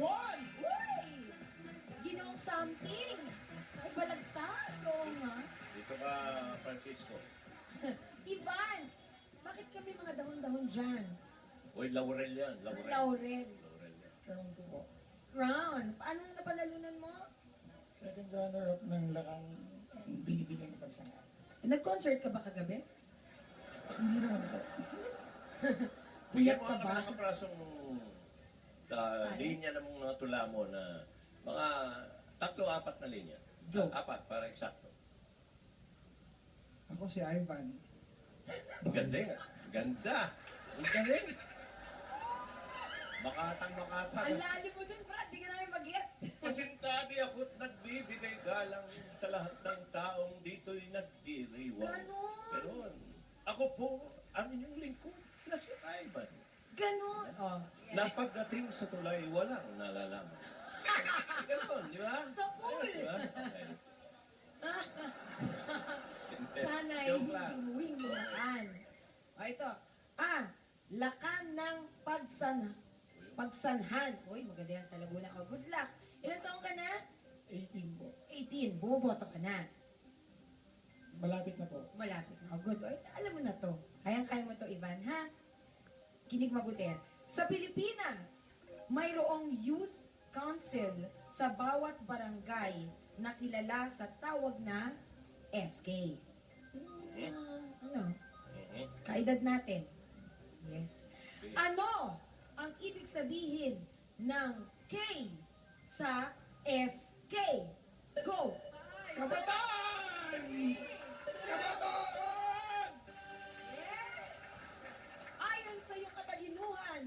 one! Uy! Ginoong something! Ay, balagtas! Oo nga. Dito ka, Francisco. Ivan! Bakit kami mga dahon-dahon dyan? Uy, laurel yan. Laurel. Laurel. Laurel yan. Ewan ko po. Crown. Paano napanalunan mo? Second runner-up ng lakang binibilang ng pagsangat. Nag-concert ka ba kagabi? Hindi naman po. Puyat Bigyan mo ka nga ba? ng kaprasong linya ng mga tula mo na mga 3-4 na linya. Go. 4, para eksakto. Ako si Ivan. Galing. Ganda. Ang galing. Makatang-makatang. Ang lalim mo dun, Brad. Di ka namin mag-get. Pasintagi ako't nagbibigay galang sa lahat ng taong dito'y nagdiriwang. Ganon. Ganon. Ako po, ang inyong lingkod na si Ivan. Ganon. Oh. Na pagdating sa tulay, walang nalalaman. Ganon, di ba? Sa pool. Ayos, di ba? Okay. Sana'y Joke lang. hindi wingmaan. O ito. Lakan ng pagsanhan. Uy, maganda yan sa Laguna. O, good luck. Ilan taong ka na? 18 po. 18. Bumoboto ka na. Malapit na po. Malapit na. O, good. O, alam mo na to. Kayang-kaya mo to, Ivan, ha? Kinig mabuti. Sa Pilipinas, mayroong youth council sa bawat barangay na kilala sa tawag na SK. Ano? Mhm. Kaedad natin. Yes. Ano ang ibig sabihin ng K sa SK? Go! Kabataan! Kabataan! Yes! Ayon sa iyong katalinuhan,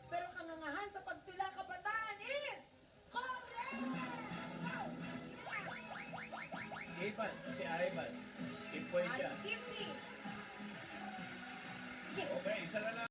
pero kangangahan sa pagtula kabataan is correct! Ivan, si Ivan. Si Poy siya. Give me! Yes! Okay, isa na lang.